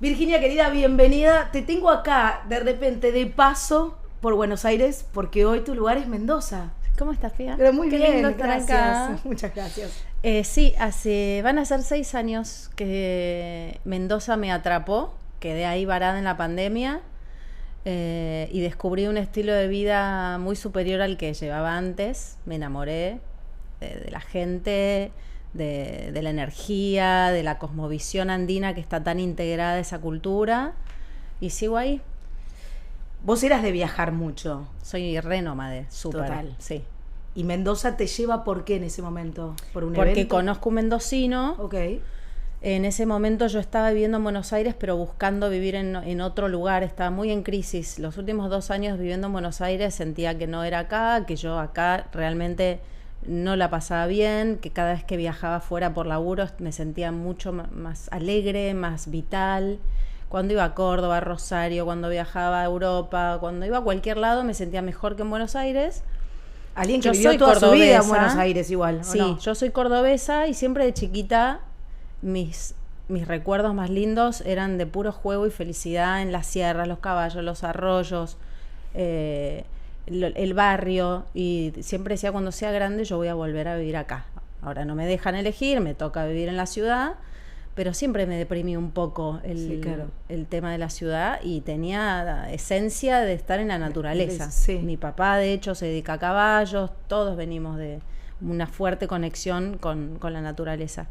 Virginia, querida, bienvenida. Te tengo acá, de repente, de paso, por Buenos Aires, porque hoy tu lugar es Mendoza. ¿Cómo estás, Pía? Pero muy Qué bien, lindo estar gracias. acá. Muchas gracias. Sí, van a ser 6 años que Mendoza me atrapó. Quedé ahí varada en la pandemia y descubrí un estilo de vida muy superior al que llevaba antes. Me enamoré de la gente, de la energía, de la cosmovisión andina que está tan integrada a esa cultura, y sigo ahí. Vos eras de viajar mucho. Soy re nómade, súper. Total. Sí. ¿Y Mendoza te lleva por qué en ese momento? ¿Por un Porque evento? conozco un mendocino. Ok. En ese momento yo estaba viviendo en Buenos Aires, pero buscando vivir en otro lugar. Estaba muy en crisis. Los últimos 2 años viviendo en Buenos Aires sentía que no era acá, que yo acá realmente no la pasaba bien, que cada vez que viajaba fuera por laburo me sentía mucho más alegre, más vital. Cuando iba a Córdoba, a Rosario, cuando viajaba a Europa, cuando iba a cualquier lado me sentía mejor que en Buenos Aires. Alguien que Yo vivió soy toda su vida en cordobesa. Buenos Aires igual, ¿o Sí, no? yo soy cordobesa y siempre de chiquita mis recuerdos más lindos eran de puro juego y felicidad en las sierras, los caballos, los arroyos, el barrio, y siempre decía, cuando sea grande yo voy a volver a vivir acá. Ahora no me dejan elegir, me toca vivir en la ciudad, pero siempre me deprimí un poco Sí, claro. el tema de la ciudad, y tenía la esencia de estar en la naturaleza. Sí. Mi papá de hecho se dedica a caballos, todos venimos de una fuerte conexión con la naturaleza.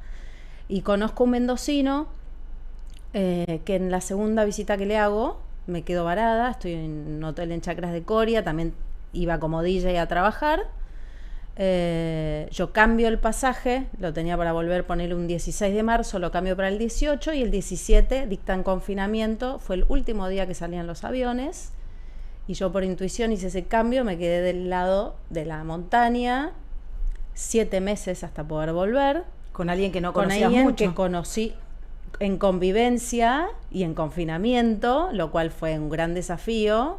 Y conozco un mendocino que en la segunda visita que le hago me quedo varada, estoy en un hotel en Chacras de Coria, también iba como DJ a trabajar. Yo cambio el pasaje, lo tenía para volver, ponerle un 16 de marzo, lo cambio para el 18 y el 17 dictan confinamiento, fue el último día que salían los aviones, y yo por intuición hice ese cambio, me quedé del lado de la montaña 7 meses hasta poder volver. Con alguien que no Con conocías alguien mucho. que conocí en convivencia y en confinamiento, lo cual fue un gran desafío.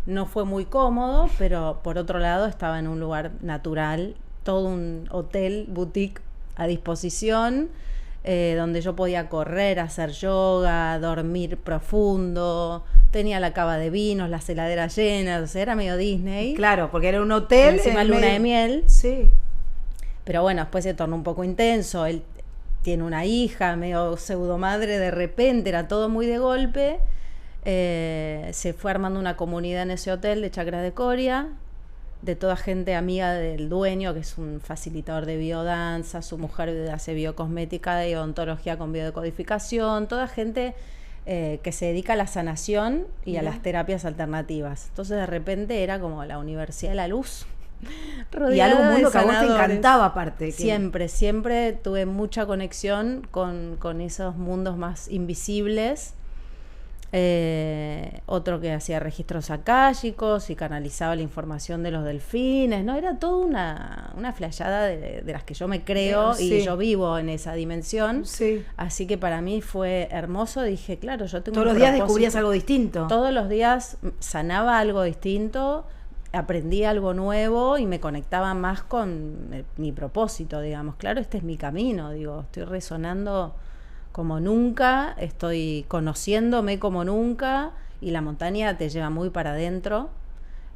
No fue muy cómodo, pero por otro lado estaba en un lugar natural, todo un hotel, boutique a disposición, donde yo podía correr, hacer yoga, dormir profundo, tenía la cava de vinos, las heladeras llenas, o sea, era medio Disney. Claro, porque era un hotel. Encima en luna medio- de miel. Sí. Pero bueno, después se tornó un poco intenso. Él tiene una hija, medio pseudo madre de repente, era todo muy de golpe. Se fue armando una comunidad en ese hotel de Chacras de Coria, de toda gente amiga del dueño, que es un facilitador de biodanza, su mujer hace biocosmética y odontología con biodecodificación, toda gente que se dedica a la sanación y Mirá. a las terapias alternativas. Entonces de repente era como la Universidad de la Luz. Y rodeada algo mundo de que a vos te sanadores. encantaba aparte. Siempre tuve mucha conexión con esos mundos más invisibles. Otro que hacía registros akáshicos y canalizaba la información de los delfines, ¿no? Era toda una flayada de las que yo me creo, Sí. y yo vivo en esa dimensión. Sí. Así que para mí fue hermoso. Dije, claro, yo tengo Todos un los días propósito. descubrías algo distinto. Todos los días sanaba algo distinto, aprendí algo nuevo y me conectaba más con mi propósito, digamos. Claro, este es mi camino, digo, estoy resonando como nunca, estoy conociéndome como nunca, y la montaña te lleva muy para adentro.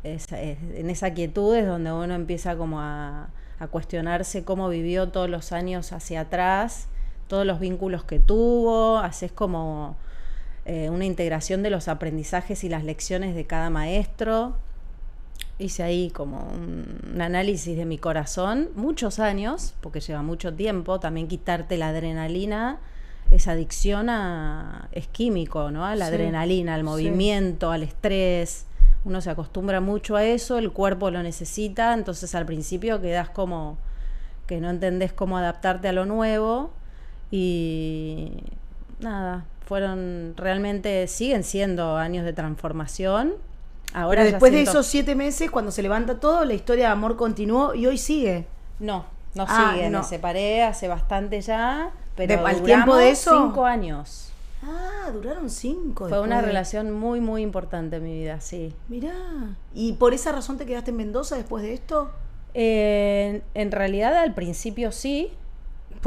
En esa quietud es donde uno empieza como a cuestionarse cómo vivió todos los años hacia atrás, todos los vínculos que tuvo, haces como una integración de los aprendizajes y las lecciones de cada maestro. Hice ahí como un análisis de mi corazón, muchos años, porque lleva mucho tiempo, también quitarte la adrenalina, esa adicción es químico, ¿no? A la Sí, adrenalina, al sí. movimiento, al estrés. Uno se acostumbra mucho a eso, el cuerpo lo necesita, entonces al principio quedás como que no entendés cómo adaptarte a lo nuevo, y nada, siguen siendo años de transformación. Ahora Pero ya después de siento- esos 7 meses, cuando se levanta todo, la historia de amor continuó y hoy sigue. No Ah, sigue, no. me separé hace bastante ya, pero ¿Al duramos tiempo de eso? 5 años. Ah, duraron 5. Fue una relación muy, muy importante en mi vida, sí. Mirá. ¿Y por esa razón te quedaste en Mendoza después de esto? En realidad al principio sí,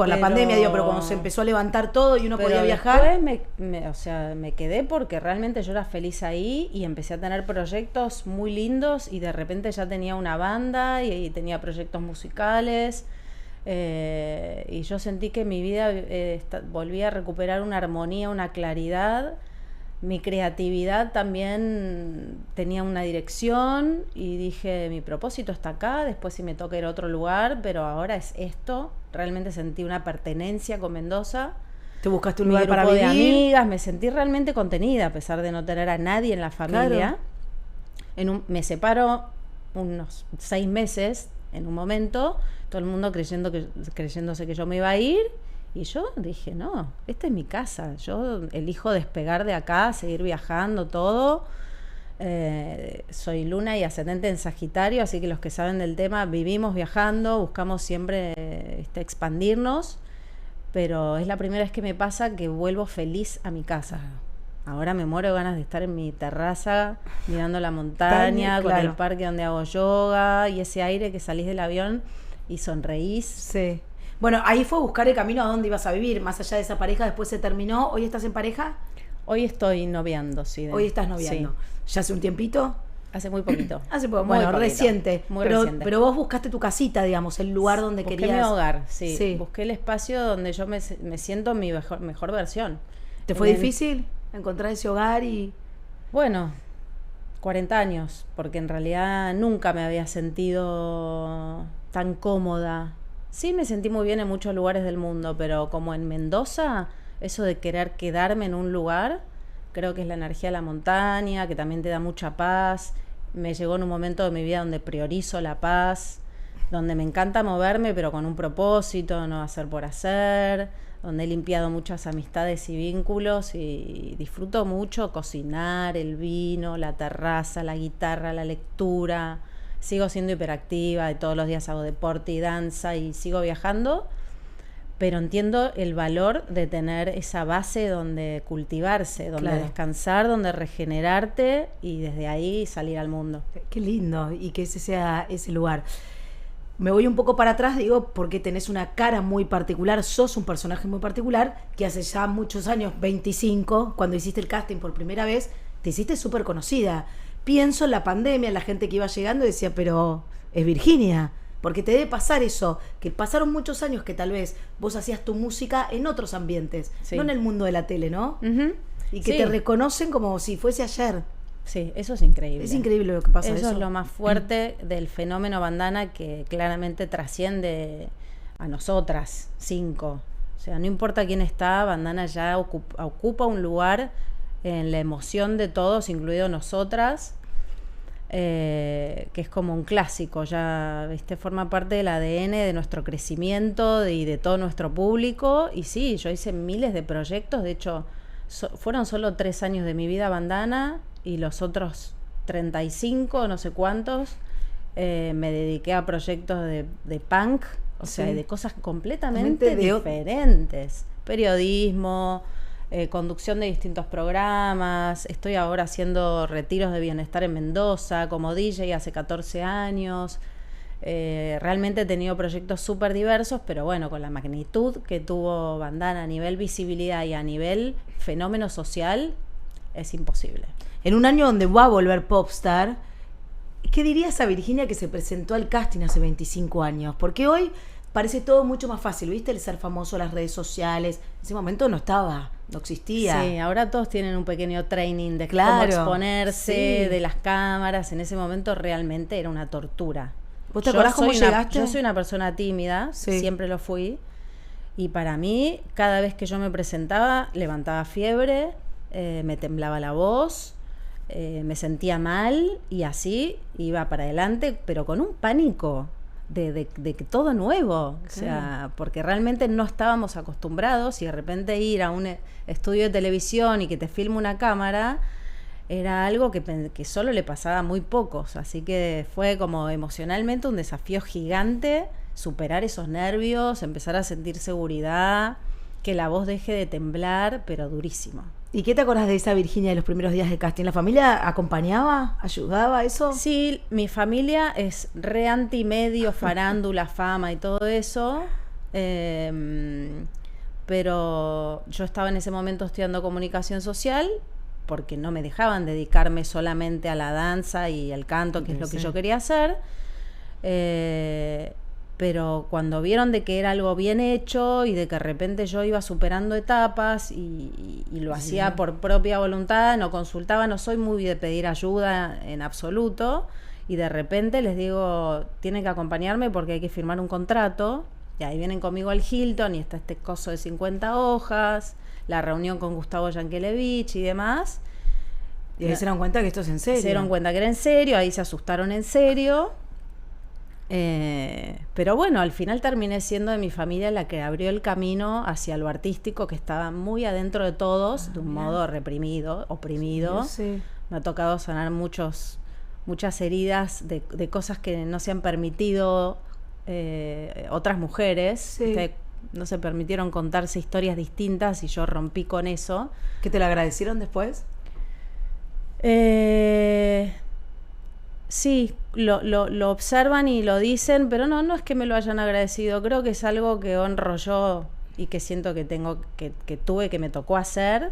por la pandemia, digo, pero cuando se empezó a levantar todo y uno pero podía viajar. Después o sea, me quedé porque realmente yo era feliz ahí y empecé a tener proyectos muy lindos y de repente ya tenía una banda y tenía proyectos musicales. Y yo sentí que mi vida volvía a recuperar una armonía, una claridad. Mi creatividad también tenía una dirección y dije, mi propósito está acá, después si me toca ir a otro lugar, pero ahora es esto. Realmente sentí una pertenencia con Mendoza. Te buscaste un lugar para vivir. vivir. De amigas, me sentí realmente contenida a pesar de no tener a nadie en la familia. Claro. Me separo unos 6 meses en un momento, todo el mundo creyéndose que yo me iba a ir. Y yo dije, no, esta es mi casa, yo elijo despegar de acá, seguir viajando, todo. Soy luna y ascendente en Sagitario, así que los que saben del tema, vivimos viajando, buscamos siempre expandirnos, pero es la primera vez que me pasa que vuelvo feliz a mi casa. Ahora me muero de ganas de estar en mi terraza, mirando la montaña, con el parque donde hago yoga y ese aire que salís del avión y sonreís. Sí. Bueno, ahí fue buscar el camino a dónde ibas a vivir, más allá de esa pareja, después se terminó. ¿Hoy estás en pareja? Hoy estoy noviando, sí. Hoy estás noviando. Sí. ¿Ya hace un tiempito? Hace muy poquito. Hace poco, bueno, reciente. Reciente. Pero vos buscaste tu casita, digamos, el lugar donde busqué querías. Mi hogar, sí. Busqué el espacio donde yo me siento mi mejor versión. ¿Te fue difícil encontrar ese hogar y...? Bueno, 40 años, porque en realidad nunca me había sentido tan cómoda. Sí, me sentí muy bien en muchos lugares del mundo, pero como en Mendoza, eso de querer quedarme en un lugar, creo que es la energía de la montaña, que también te da mucha paz. Me llegó en un momento de mi vida donde priorizo la paz, donde me encanta moverme, pero con un propósito, no hacer por hacer, donde he limpiado muchas amistades y vínculos y disfruto mucho cocinar, el vino, la terraza, la guitarra, la lectura. Sigo siendo hiperactiva y todos los días hago deporte y danza y sigo viajando, pero entiendo el valor de tener esa base donde cultivarse, donde descansar, donde regenerarte y desde ahí salir al mundo. Qué lindo, y que ese sea ese lugar. Me voy un poco para atrás, digo, porque tenés una cara muy particular, sos un personaje muy particular, que hace ya muchos años, 25, cuando hiciste el casting por primera vez, te hiciste súper conocida. Pienso en la pandemia, la gente que iba llegando decía, pero es Virginia, porque te debe pasar eso, que pasaron muchos años que tal vez vos hacías tu música en otros ambientes, no en el mundo de la tele, ¿no? Uh-huh. Y que te reconocen como si fuese ayer. Sí, eso es increíble. Es increíble lo que pasa. Eso es lo más fuerte del fenómeno Bandana, que claramente trasciende a nosotras 5. O sea, no importa quién está, Bandana ya ocupa un lugar en la emoción de todos, incluido nosotras, que es como un clásico, ya, ¿viste? Forma parte del ADN de nuestro crecimiento y de todo nuestro público. Y sí, yo hice miles de proyectos, de hecho, fueron solo 3 años de mi vida Bandana, y los otros 35, no sé cuántos, me dediqué a proyectos de punk, o sea, de cosas completamente diferentes. Periodismo, conducción de distintos programas. Estoy ahora haciendo retiros de bienestar en Mendoza como DJ hace 14 años. Realmente he tenido proyectos súper diversos, pero bueno, con la magnitud que tuvo Bandana a nivel visibilidad y a nivel fenómeno social, es imposible. En un año donde va a volver Popstar, ¿qué dirías a Virginia que se presentó al casting hace 25 años? Porque hoy parece todo mucho más fácil, ¿viste? El ser famoso, las redes sociales. En ese momento no estaba, no existía. Sí, ahora todos tienen un pequeño training de cómo exponerse, de las cámaras. En ese momento realmente era una tortura. ¿Vos te acordás cómo llegaste? Yo soy una persona tímida, siempre lo fui. Y para mí, cada vez que yo me presentaba, levantaba fiebre, me temblaba la voz, me sentía mal y así iba para adelante, pero con un pánico de que todo nuevo, o sea, porque realmente no estábamos acostumbrados, y de repente ir a un estudio de televisión y que te filme una cámara era algo que solo le pasaba a muy pocos, así que fue como emocionalmente un desafío gigante superar esos nervios, empezar a sentir seguridad, que la voz deje de temblar, pero durísimo. ¿Y qué te acordás de esa Virginia de los primeros días de casting? ¿La familia acompañaba, ayudaba a eso? Sí, mi familia es re anti-medio, farándula, fama y todo eso. Pero yo estaba en ese momento estudiando comunicación social porque no me dejaban dedicarme solamente a la danza y al canto, que es lo que yo quería hacer. Pero cuando vieron de que era algo bien hecho y de que de repente yo iba superando etapas y lo hacía por propia voluntad, no consultaba, no soy muy de pedir ayuda en absoluto, y de repente les digo, tienen que acompañarme porque hay que firmar un contrato, y ahí vienen conmigo al Hilton y está este coso de 50 hojas, la reunión con Gustavo Yankelevich y demás. Y ahí se dieron cuenta que esto es en serio. Se dieron cuenta que era en serio, ahí se asustaron en serio. Pero bueno, al final terminé siendo de mi familia la que abrió el camino hacia lo artístico, que estaba muy adentro de todos, de un modo reprimido, oprimido. Sí. Me ha tocado sanar muchas heridas de cosas que no se han permitido otras mujeres, que no se permitieron contarse historias distintas, y yo rompí con eso. ¿Que te lo agradecieron después? Sí, lo observan y lo dicen, pero no es que me lo hayan agradecido. Creo que es algo que honro yo y que siento que que me tocó hacer,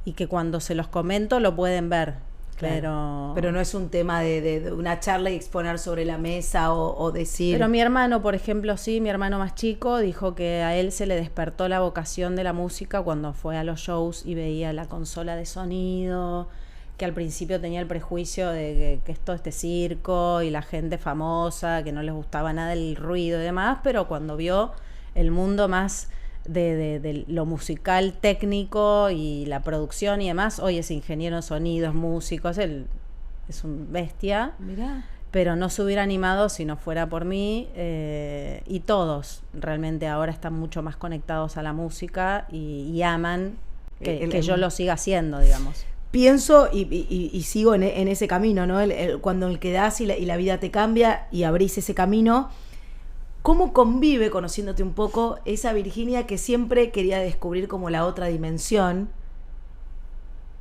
y que cuando se los comento lo pueden ver. Claro. Pero no es un tema de una charla y exponer sobre la mesa o decir... Pero mi hermano, por ejemplo, sí, mi hermano más chico dijo que a él se le despertó la vocación de la música cuando fue a los shows y veía la consola de sonido, que al principio tenía el prejuicio de que es todo este circo y la gente famosa, que no les gustaba nada el ruido y demás, pero cuando vio el mundo más de lo musical, técnico y la producción y demás, hoy es ingeniero en sonido, es músico, es un bestia. Mirá. Pero no se hubiera animado si no fuera por mí, y todos realmente ahora están mucho más conectados a la música y aman que yo lo siga haciendo, digamos. Pienso y sigo en ese camino, ¿no? Cuando el que das y la vida te cambia y abrís ese camino, ¿cómo convive, conociéndote un poco, esa Virginia que siempre quería descubrir como la otra dimensión?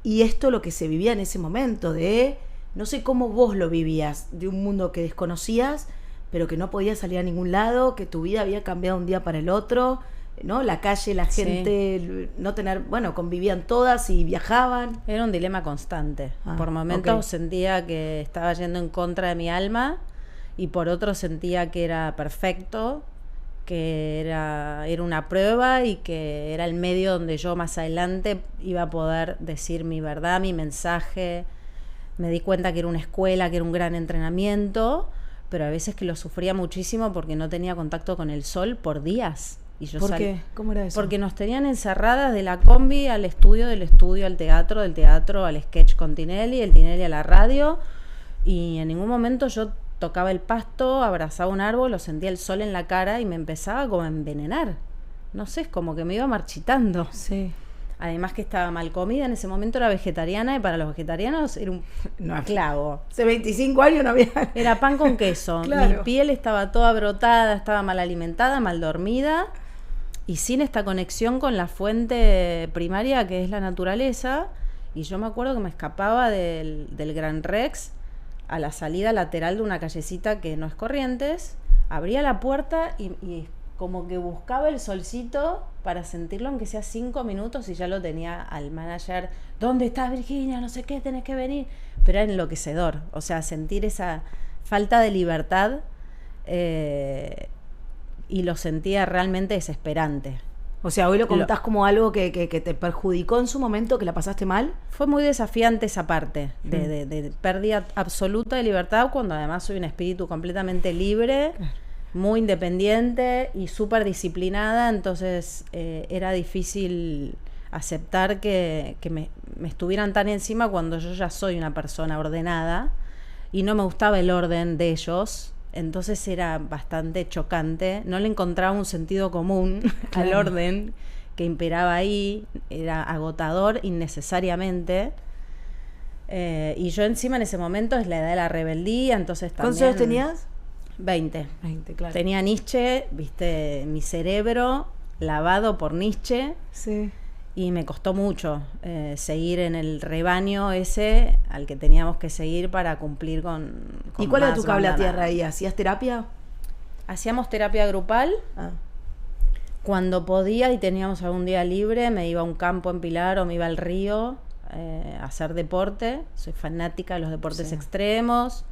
Y esto lo que se vivía en ese momento de, no sé cómo vos lo vivías, de un mundo que desconocías, pero que no podías salir a ningún lado, que tu vida había cambiado un día para el otro, ¿no? La calle, la gente, no tener, bueno, convivían todas y viajaban. Era un dilema constante. Por momentos sentía que estaba yendo en contra de mi alma, y por otro sentía que era perfecto, que era una prueba y que era el medio donde yo más adelante iba a poder decir mi verdad, mi mensaje. Me di cuenta que era una escuela, que era un gran entrenamiento, pero a veces que lo sufría muchísimo porque no tenía contacto con el sol por días. Y yo ¿Por qué? ¿Cómo era eso? Porque nos tenían encerradas de la combi al estudio, del estudio al teatro, del teatro al sketch con Tinelli, el Tinelli a la radio, y en ningún momento yo tocaba el pasto, abrazaba un árbol, lo sentía el sol en la cara y me empezaba como a envenenar. No sé, es como que me iba marchitando. Sí. Además que estaba mal comida, en ese momento era vegetariana, y para los vegetarianos era un clavo. Hace 25 años no había... Era pan con queso. Claro. Mi piel estaba toda brotada, estaba mal alimentada, mal dormida, y sin esta conexión con la fuente primaria que es la naturaleza. Y yo me acuerdo que me escapaba del Gran Rex a la salida lateral de una callecita que no es Corrientes, abría la puerta y como que buscaba el solcito para sentirlo, aunque sea 5 minutos, y ya lo tenía al manager, ¿dónde estás, Virginia? No sé qué, tenés que venir. Pero era enloquecedor, o sea, sentir esa falta de libertad, y lo sentía realmente desesperante. O sea, hoy lo contás como algo que te perjudicó en su momento, que la pasaste mal. Fue muy desafiante esa parte de pérdida absoluta de libertad, cuando además soy un espíritu completamente libre, muy independiente y súper disciplinada. Entonces era difícil aceptar que me estuvieran tan encima cuando yo ya soy una persona ordenada y no me gustaba el orden de ellos. Entonces era bastante chocante, no le encontraba un sentido común al orden que imperaba ahí, era agotador innecesariamente, y yo encima en ese momento es la edad de la rebeldía, entonces también... ¿Cuántos años tenías? 20, claro. Tenía Nietzsche, viste, mi cerebro lavado por Nietzsche. Sí. Y me costó mucho seguir en el rebaño ese al que teníamos que seguir para cumplir con ¿Y cuál era tu cable a bandana. tierra ahí? ¿Hacías terapia? Hacíamos terapia grupal, Cuando podía y teníamos algún día libre, me iba a un campo en Pilar o me iba al río a hacer deporte. Soy fanática de los deportes extremos,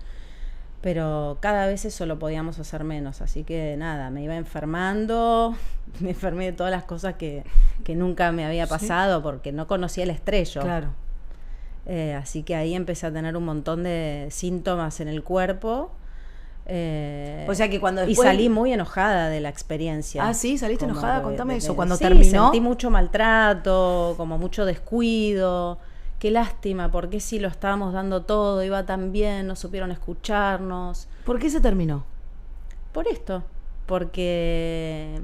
pero cada vez eso lo podíamos hacer menos. Así que nada, me iba enfermando, me enfermé de todas las cosas que nunca me había pasado porque no conocía el estrés. Claro. Así que ahí empecé a tener un montón de síntomas en el cuerpo. O sea que cuando después... Y salí muy enojada de la experiencia. Ah, sí, saliste enojada, contame eso. Cuando sí, terminó. Sentí mucho maltrato, como mucho descuido. Qué lástima, porque si lo estábamos dando todo, iba tan bien, no supieron escucharnos. ¿Por qué se terminó? Por esto, porque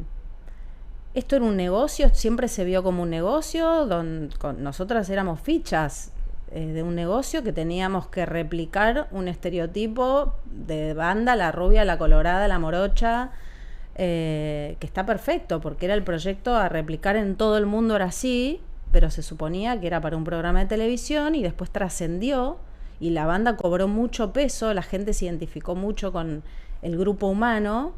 esto era un negocio, siempre se vio como un negocio, nosotras éramos fichas de un negocio que teníamos que replicar un estereotipo de banda, la rubia, la colorada, la morocha, que está perfecto, porque era el proyecto a replicar en todo el mundo, era así, pero se suponía que era para un programa de televisión y después trascendió y la banda cobró mucho peso, la gente se identificó mucho con el grupo humano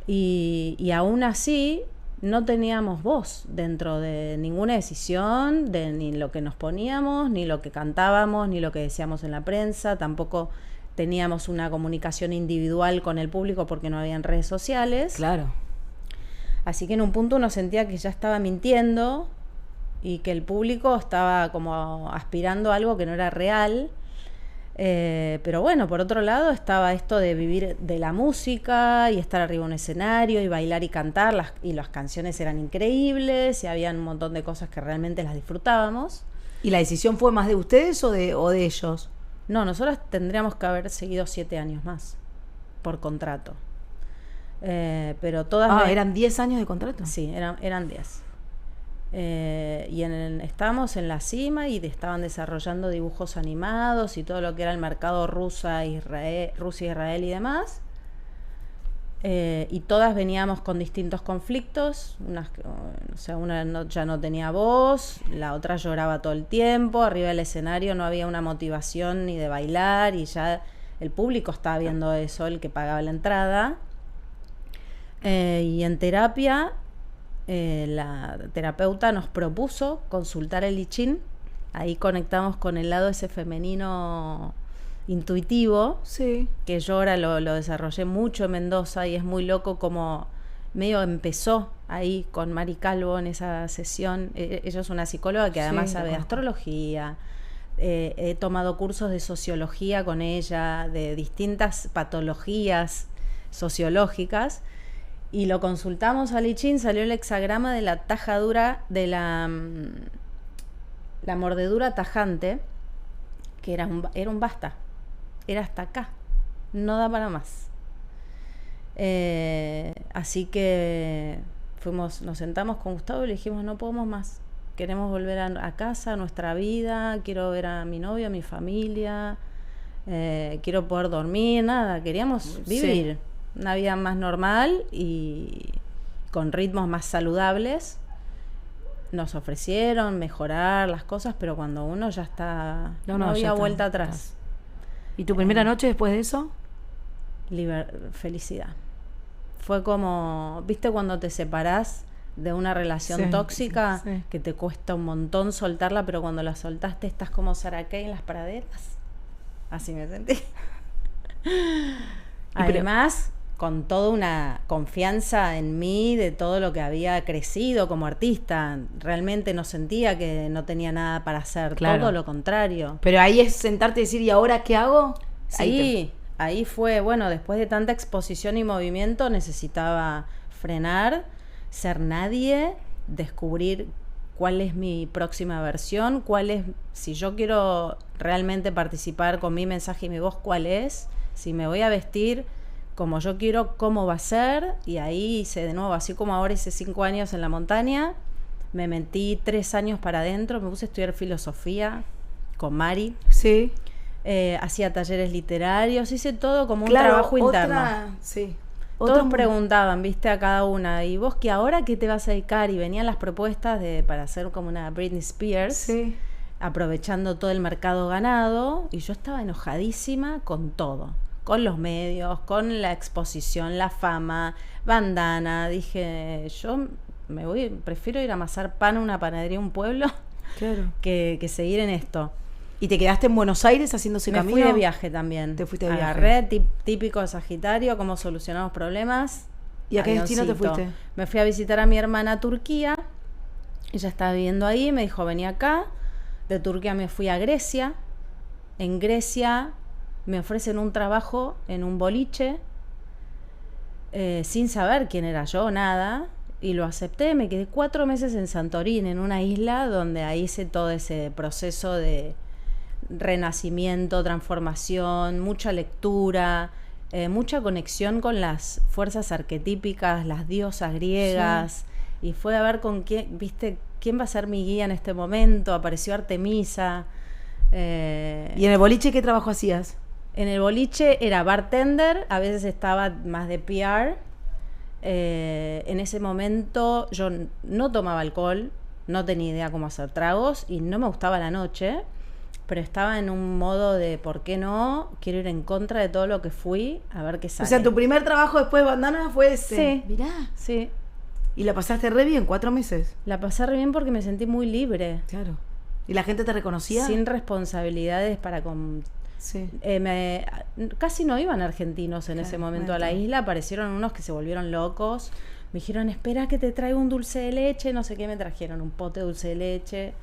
y aún así no teníamos voz dentro de ninguna decisión, de ni lo que nos poníamos, ni lo que cantábamos, ni lo que decíamos en la prensa, tampoco teníamos una comunicación individual con el público porque no habían redes sociales. Claro. Así que en un punto uno sentía que ya estaba mintiendo y que el público estaba como aspirando a algo que no era real. Pero bueno, por otro lado estaba esto de vivir de la música y estar arriba de un escenario y bailar y cantar, y las canciones eran increíbles y había un montón de cosas que realmente las disfrutábamos. ¿Y la decisión fue más de ustedes o de ellos? No, nosotros tendríamos que haber seguido 7 años más por contrato. Pero todas... ¿Eran 10 años de contrato? Sí, eran 10. Y estábamos en la cima y estaban desarrollando dibujos animados y todo lo que era el mercado Rusia, Israel y demás. Y todas veníamos con distintos conflictos. Una ya no tenía voz, la otra lloraba todo el tiempo, arriba del escenario no había una motivación ni de bailar y ya el público estaba viendo eso, el que pagaba la entrada. Y en terapia... la terapeuta nos propuso consultar el I Ching. Ahí conectamos con el lado ese femenino intuitivo, sí, que yo ahora lo desarrollé mucho en Mendoza y es muy loco como medio empezó ahí con Mari Calvo en esa sesión. Ella es una psicóloga que además sabe de astrología. He tomado cursos de sociología con ella, de distintas patologías sociológicas. Y lo consultamos al I Ching, salió el hexagrama de la tajadura, de la mordedura tajante, que era un basta, era hasta acá, no da para más. Así que nos sentamos con Gustavo y le dijimos, no podemos más, queremos volver a casa, a nuestra vida, quiero ver a mi novio, a mi familia, quiero poder dormir, nada, queríamos vivir. Sí. Una vida más normal y con ritmos más saludables. Nos ofrecieron mejorar las cosas, pero cuando uno ya está... No había vuelta atrás. ¿Y tu primera noche después de eso? Felicidad. Fue como... ¿Viste cuando te separás de una relación tóxica? Sí. Que te cuesta un montón soltarla, pero cuando la soltaste estás como Saracay en las praderas. Así me sentí. Además... con toda una confianza en mí de todo lo que había crecido como artista. Realmente no sentía que no tenía nada para hacer, claro. Todo lo contrario. Pero ahí es sentarte y decir, ¿y ahora qué hago? Sí, ahí fue, bueno, después de tanta exposición y movimiento necesitaba frenar, ser nadie, descubrir cuál es mi próxima versión, si yo quiero realmente participar con mi mensaje y mi voz, cuál es, si me voy a vestir como yo quiero, cómo va a ser. Y ahí hice de nuevo, así como ahora hice 5 años en la montaña, me metí 3 años para adentro, me puse a estudiar filosofía con Mari. Sí. Hacía talleres literarios, hice todo como un trabajo interno. Sí. Todos preguntaban, viste, a cada una, ¿y vos ahora qué te vas a dedicar? Y venían las propuestas para hacer como una Britney Spears, sí, aprovechando todo el mercado ganado, y yo estaba enojadísima con todo. Con los medios, con la exposición, la fama, bandana. Dije, yo prefiero ir a amasar pan a una panadería, un pueblo, Claro. que seguir en esto. ¿Y te quedaste en Buenos Aires haciendo ese Me camino? fui de viaje también. Te fuiste de viaje. Agarré típico de Sagitario, cómo solucionamos problemas. ¿Y a qué destino te Avioncito. fuiste? Me fui a visitar a mi hermana a Turquía. Ella estaba viviendo ahí, me dijo, vení acá. De Turquía me fui a Grecia. En Grecia me ofrecen un trabajo en un boliche, sin saber quién era yo, nada. Y lo acepté, me quedé 4 meses en Santorini, en una isla donde ahí hice todo ese proceso de renacimiento, transformación, mucha lectura, mucha conexión con las fuerzas arquetípicas, las diosas griegas, y fue a ver con quién, viste, quién va a ser mi guía en este momento. Apareció Artemisa. ¿Y en el boliche qué trabajo hacías? En el boliche era bartender, a veces estaba más de PR. En ese momento yo no tomaba alcohol, no tenía idea cómo hacer tragos y no me gustaba la noche, pero estaba en un modo de ¿por qué no? Quiero ir en contra de todo lo que fui, a ver qué sale. O sea, tu primer trabajo después de Bandana fue ese. Sí. Mirá. Sí, Y la pasaste re bien, 4 meses. la pasé re bien porque me sentí muy libre, Claro. ¿Y la gente te reconocía? sin responsabilidades para con... Sí. Casi no iban argentinos en ese momento a la bueno. isla, aparecieron unos que se volvieron locos, me dijeron, espera que te traigo un dulce de leche, no sé qué, me trajeron un pote de dulce de leche.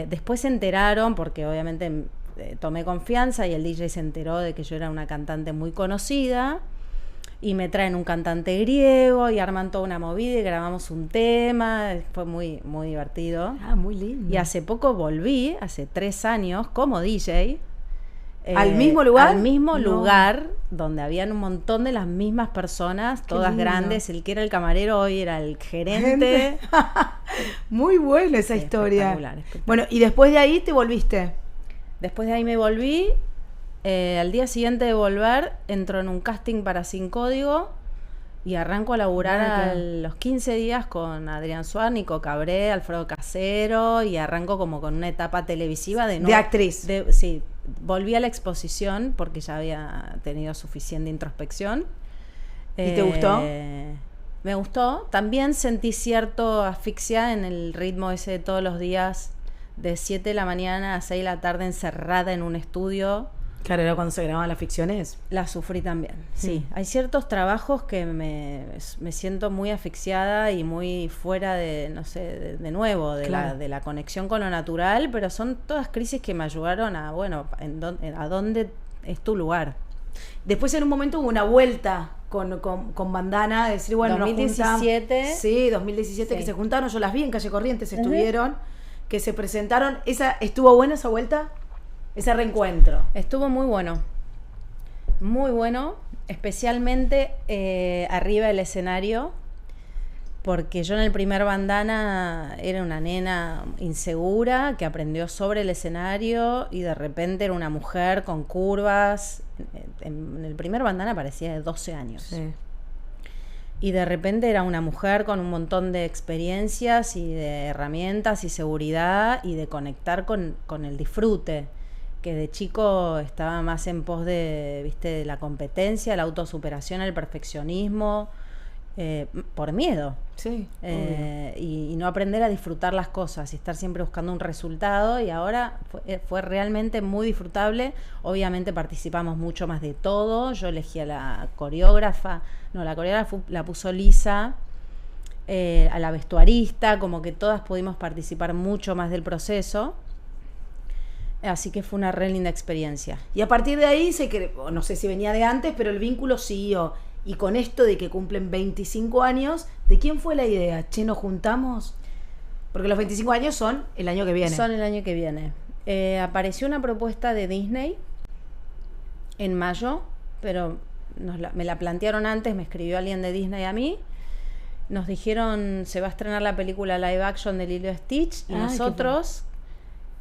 Después se enteraron, porque obviamente tomé confianza y el DJ se enteró de que yo era una cantante muy conocida, y me traen un cantante griego y arman toda una movida y grabamos un tema, fue muy, muy divertido. Ah, muy lindo. Y hace poco volví, hace 3 años, como DJ. ¿Al mismo lugar? Al mismo No. lugar, donde habían un montón de las mismas personas, Qué todas lindo. grandes. El que era el camarero hoy era el gerente. Muy buena esa Sí, historia. espectacular. Bueno, y después de ahí te volviste. Después de ahí me volví. Al día siguiente de volver, entro en un casting para Sin Código y arranco a laburar Ah, a los 15 días con Adrián Suárez, Nico Cabré, Alfredo Casero, y arranco como con una etapa televisiva de De actriz. Sí, volví a la exposición porque ya había tenido suficiente introspección. ¿Y te gustó? Me gustó. También sentí cierto asfixia en el ritmo ese de todos los días, de 7 de la mañana a 6 de la tarde encerrada en un estudio. Claro, era cuando se grababan las ficciones. La sufrí también, sí. Hay ciertos trabajos que me siento muy asfixiada y muy fuera de, no sé, de nuevo, Claro. de la conexión con lo natural, pero son todas crisis que me ayudaron a, bueno, a dónde es tu lugar. Después en un momento hubo una vuelta con Bandana, de decir, bueno, 2017. nos juntamos. Sí, 2017 Sí. que se juntaron, yo las vi en Calle Corrientes, estuvieron, que se presentaron. ¿Estuvo buena esa vuelta? Ese reencuentro. Estuvo muy bueno, especialmente arriba del escenario, porque yo en el primer Bandana era una nena insegura que aprendió sobre el escenario y de repente era una mujer con curvas. En el primer Bandana parecía de 12 años. Sí. Y de repente era una mujer con un montón de experiencias y de herramientas y seguridad y de conectar con el disfrute, que de chico estaba más en pos de, ¿viste?, de la competencia, la autosuperación, el perfeccionismo, por miedo. Sí. Y no aprender a disfrutar las cosas y estar siempre buscando un resultado, y ahora fue realmente muy disfrutable. Obviamente participamos mucho más de todo. Yo elegí a la coreógrafa, la puso Lisa, a la vestuarista, como que todas pudimos participar mucho más del proceso. Así que fue una re linda experiencia. Y a partir de ahí, no sé si venía de antes, pero el vínculo siguió. Y con esto de que cumplen 25 años, ¿de quién fue la idea? Che, ¿nos juntamos? Porque los 25 años son el año que viene. Son el año que viene. Apareció una propuesta de Disney en mayo, pero me la plantearon antes, me escribió alguien de Disney a mí. Nos dijeron, se va a estrenar la película live action de Lilo y Stitch, y nosotros,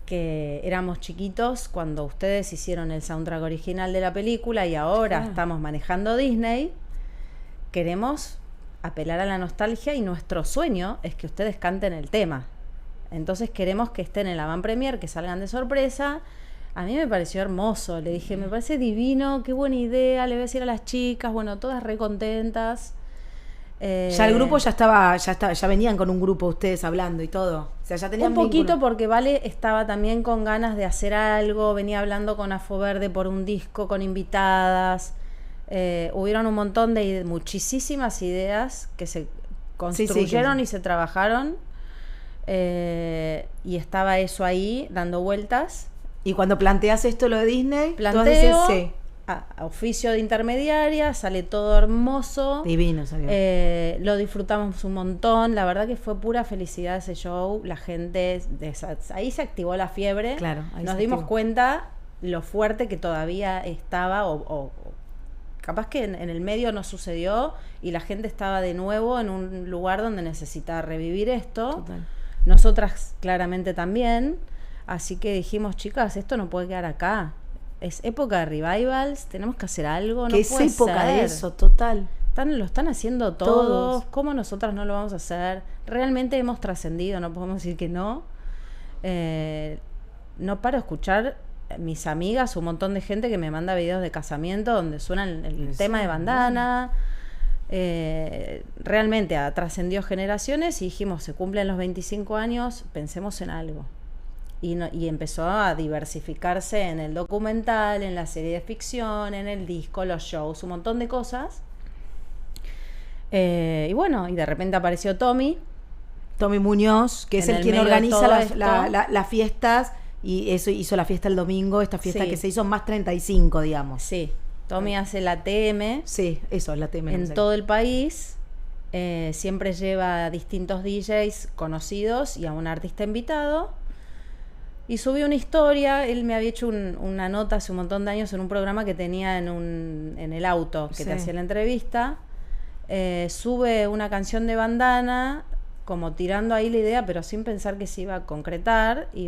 que éramos chiquitos cuando ustedes hicieron el soundtrack original de la película y ahora estamos manejando Disney, queremos apelar a la nostalgia y nuestro sueño es que ustedes canten el tema. Entonces queremos que estén en la van premier, que salgan de sorpresa. A mí me pareció hermoso, le dije, me parece divino, qué buena idea, le voy a decir a las chicas, bueno, todas re contentas. Ya el grupo ya venían con un grupo ustedes hablando y todo. O sea, ya tenían un poquito vínculo. porque Vale estaba también con ganas de hacer algo, venía hablando con Afo Verde por un disco, con invitadas. Hubieron un montón de muchísimas ideas que se construyeron y se trabajaron. Y estaba eso ahí dando vueltas. Y cuando planteas esto, lo de Disney, planteo, todas dicen sí. A oficio de intermediaria, sale todo hermoso. Divino salió. Lo disfrutamos un montón. La verdad que fue pura felicidad ese show. La gente, ahí se activó la fiebre. Claro, nos dimos cuenta lo fuerte que todavía estaba, o capaz que en el medio no sucedió y la gente estaba de nuevo en un lugar donde necesitaba revivir esto. Total. Nosotras claramente también. Así que dijimos, chicas, esto no puede quedar acá. Es época de revivals, tenemos que hacer algo. Que no puede es época ser. de eso, total. Lo están haciendo todos. ¿Cómo nosotras no lo vamos a hacer? Realmente hemos trascendido, no podemos decir que no. No paro de escuchar mis amigas, un montón de gente que me manda videos de casamiento donde suenan el tema de bandana. Realmente trascendió generaciones y dijimos, se cumplen los 25 años, pensemos en algo. Y empezó a diversificarse en el documental, en la serie de ficción, en el disco, los shows, un montón de cosas. Y bueno, y de repente apareció Tommy Muñoz, que es el quien organiza las fiestas, y eso hizo la fiesta el domingo, esta fiesta que se hizo más 35, digamos. Sí, Tommy hace la TM. Sí, eso es la TM. En todo el país. Siempre lleva a distintos DJs conocidos y a un artista invitado. Y subí una historia, él me había hecho una nota hace un montón de años en un programa que tenía en el auto, que te hacía la entrevista. Sube una canción de bandana, como tirando ahí la idea, pero sin pensar que se iba a concretar. Y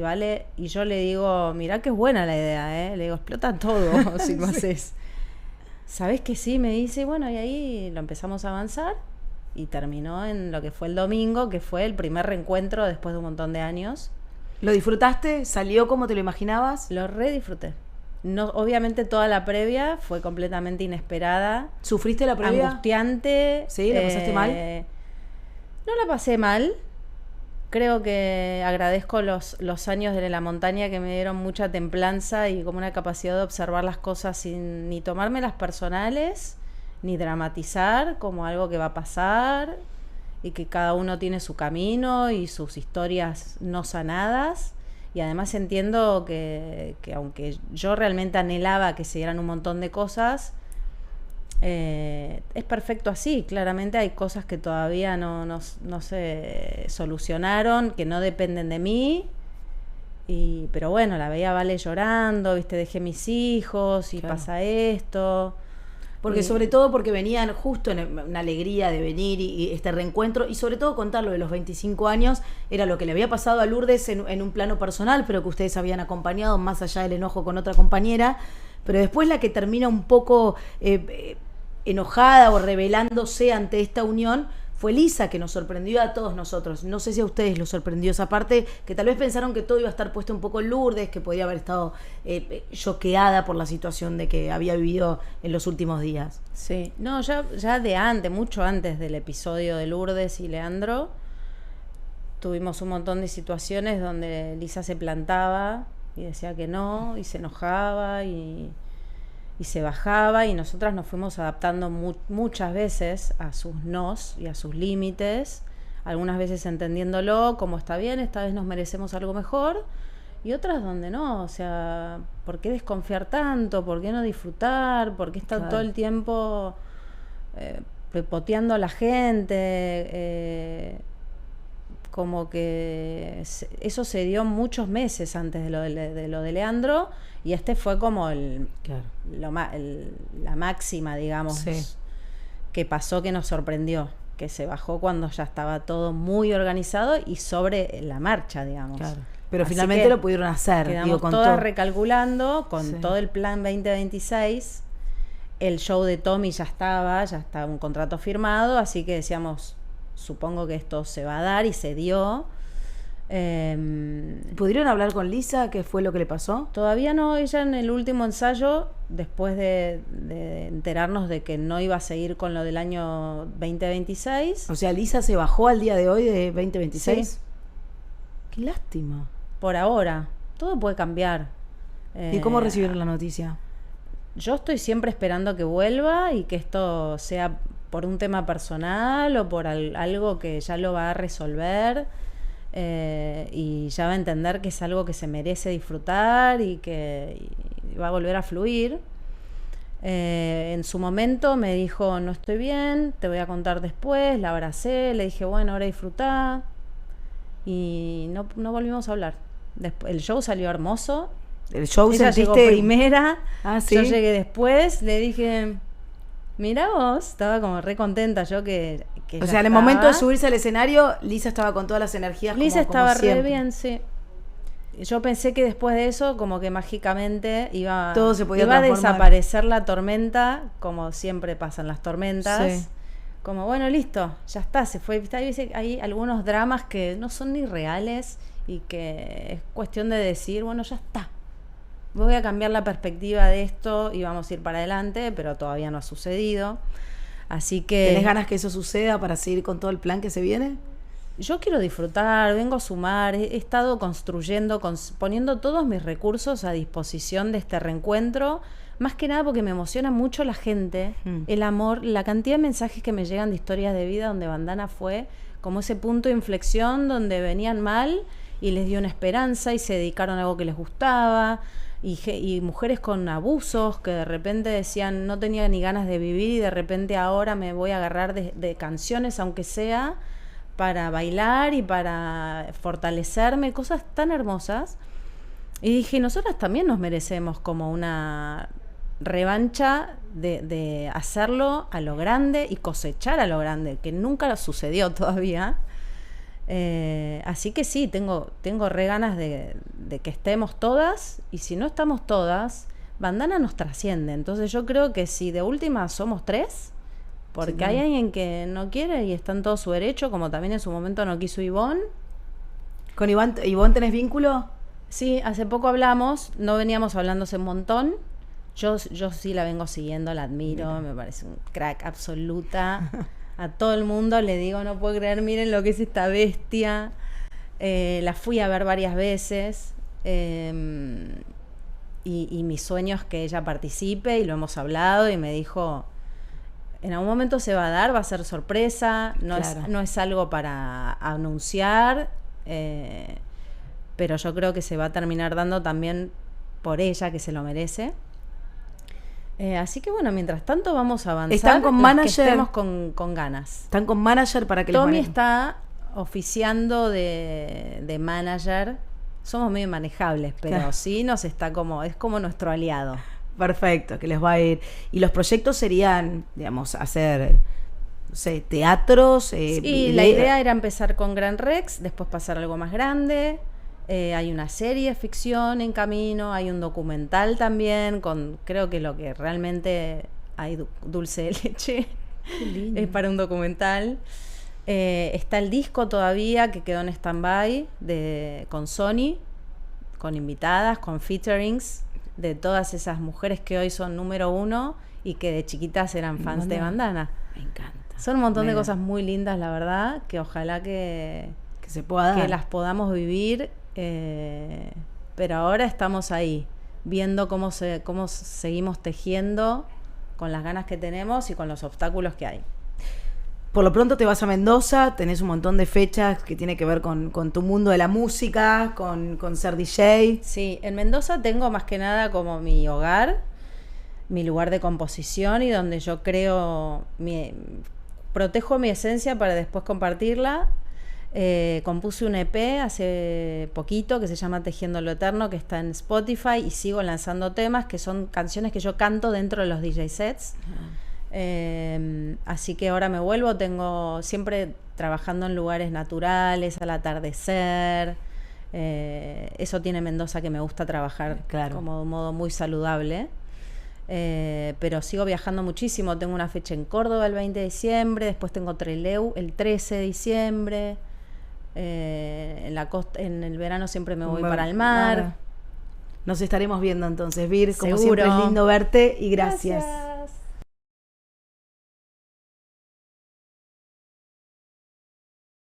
yo le digo, mirá que es buena la idea, le digo, explota todo si lo haces. ¿Sabés que sí? Me dice, bueno, y ahí lo empezamos a avanzar. Y terminó en lo que fue el domingo, que fue el primer reencuentro después de un montón de años. ¿Lo disfrutaste? ¿Salió como te lo imaginabas? Lo re disfruté. No, obviamente toda la previa fue completamente inesperada. ¿Sufriste la previa? Angustiante. ¿Sí? ¿La pasaste mal? No la pasé mal. Creo que agradezco los años de la montaña que me dieron mucha templanza y como una capacidad de observar las cosas sin ni tomármelas personales, ni dramatizar como algo que va a pasar. Y que cada uno tiene su camino y sus historias no sanadas. Y además entiendo que aunque yo realmente anhelaba que se dieran un montón de cosas, es perfecto así. Claramente hay cosas que todavía no se solucionaron, que no dependen de mí. Pero bueno, la veía Vale llorando, viste, dejé mis hijos y pasa esto. Porque sobre todo porque venían justo en una alegría de venir y este reencuentro, y sobre todo contar lo de los 25 años, era lo que le había pasado a Lourdes en un plano personal, pero que ustedes habían acompañado más allá del enojo con otra compañera, pero después la que termina un poco enojada o rebelándose ante esta unión fue Lisa, que nos sorprendió a todos nosotros. No sé si a ustedes los sorprendió esa parte, que tal vez pensaron que todo iba a estar puesto un poco en Lourdes, que podía haber estado choqueada por la situación de que había vivido en los últimos días. Sí, no, ya de antes, mucho antes del episodio de Lourdes y Leandro, tuvimos un montón de situaciones donde Lisa se plantaba y decía que no, y se enojaba y se bajaba, y nosotras nos fuimos adaptando muchas veces a sus nos y a sus límites, algunas veces entendiéndolo como está bien, esta vez nos merecemos algo mejor, y otras donde no, o sea, ¿por qué desconfiar tanto? ¿Por qué no disfrutar? ¿Por qué estar todo el tiempo pepoteando a la gente? Como que eso se dio muchos meses antes de lo de Leandro, y este fue como la máxima, digamos, que pasó, que nos sorprendió, que se bajó cuando ya estaba todo muy organizado y sobre la marcha, digamos. Claro. Pero así finalmente lo pudieron hacer. Quedamos todas recalculando con todo el plan 2026. El show de Tommy ya estaba un contrato firmado, así que decíamos, supongo que esto se va a dar, y se dio. ¿Pudieron hablar con Lisa? ¿Qué fue lo que le pasó? Todavía no. Ella en el último ensayo, después de enterarnos de que no iba a seguir con lo del año 2026. O sea, Lisa se bajó al día de hoy de 2026. Sí. Qué lástima. Por ahora. Todo puede cambiar. ¿Y cómo recibieron la noticia? Yo estoy siempre esperando que vuelva y que esto sea por un tema personal o por algo que ya lo va a resolver. Y ya va a entender que es algo que se merece disfrutar y que va a volver a fluir. En su momento me dijo, no estoy bien, te voy a contar después. La abracé, le dije, bueno, ahora disfrutá. Y no volvimos a hablar. El show salió hermoso. El show Ella llegó primera. ¿Sí? Yo llegué después, le dije, mira vos, estaba como re contenta yo que o sea, en el momento de subirse al escenario, Lisa estaba con todas las energías. Lisa estaba como re bien, sí. Yo pensé que después de eso, como que mágicamente todo se podía iba a desaparecer la tormenta, como siempre pasan las tormentas. Sí. Como, bueno, listo, ya está, se fue. Hay algunos dramas que no son ni reales y que es cuestión de decir, bueno, ya está. Voy a cambiar la perspectiva de esto y vamos a ir para adelante, pero todavía no ha sucedido. Así que... ¿Tenés ganas que eso suceda para seguir con todo el plan que se viene? Yo quiero disfrutar, vengo a sumar, he estado construyendo, poniendo todos mis recursos a disposición de este reencuentro, más que nada porque me emociona mucho la gente, el amor, la cantidad de mensajes que me llegan de historias de vida donde Bandana fue como ese punto de inflexión donde venían mal y les dio una esperanza y se dedicaron a algo que les gustaba. Y mujeres con abusos que de repente decían no tenía ni ganas de vivir y de repente ahora me voy a agarrar de canciones, aunque sea, para bailar y para fortalecerme, cosas tan hermosas. Y dije, nosotras también nos merecemos como una revancha de hacerlo a lo grande y cosechar a lo grande, que nunca sucedió todavía. Así que sí, tengo re ganas de que estemos todas, y si no estamos todas, Bandana nos trasciende. Entonces yo creo que si de última somos 3, porque hay alguien que no quiere y está en todo su derecho, como también en su momento no quiso Ivonne. ¿Con Ivonne tenés vínculo? Sí, hace poco hablamos, no veníamos hablando hace un montón. Yo sí la vengo siguiendo, la admiro, me parece un crack absoluta. A todo el mundo le digo, no puedo creer, miren lo que es esta bestia. La fui a ver varias veces. Y mi sueño es que ella participe, y lo hemos hablado, y me dijo, en algún momento se va a dar, va a ser sorpresa, no es algo para anunciar, pero yo creo que se va a terminar dando también por ella, que se lo merece. Así que bueno, mientras tanto vamos a avanzar. ¿Están con manager? Que estemos con ganas. ¿Están con manager para que les Tommy está oficiando de manager. Somos medio manejables, pero sí nos está es como nuestro aliado. Perfecto, que les va a ir. Y los proyectos serían, digamos, hacer, no sé, teatros. Sí, la idea era empezar con Gran Rex, después pasar a algo más grande. Hay una serie de ficción en camino, hay un documental también, creo que lo que realmente hay dulce de leche es para un documental. Está el disco todavía que quedó en stand-by con Sony, con invitadas, con featurings de todas esas mujeres que hoy son número 1 y que de chiquitas eran fans de Bandana. Me encanta. Son un montón de cosas muy lindas, la verdad, que ojalá que se pueda dar, que las podamos vivir. Pero ahora estamos ahí, viendo cómo seguimos tejiendo con las ganas que tenemos y con los obstáculos que hay. Por lo pronto te vas a Mendoza, tenés un montón de fechas que tiene que ver con tu mundo de la música, con ser DJ. Sí, en Mendoza tengo más que nada como mi hogar, mi lugar de composición y donde yo protejo mi esencia para después compartirla. Compuse un EP hace poquito que se llama Tejiendo lo Eterno, que está en Spotify, y sigo lanzando temas que son canciones que yo canto dentro de los DJ sets. Así que ahora me vuelvo, tengo siempre trabajando en lugares naturales, al atardecer. Eso tiene Mendoza, que me gusta trabajar como de un modo muy saludable. Pero sigo viajando muchísimo. Tengo una fecha en Córdoba el 20 de diciembre, después tengo Trelew el 13 de diciembre. En la costa, en el verano siempre me voy para el mar. Nos estaremos viendo entonces, Vir. Como Seguro. siempre es lindo verte y gracias.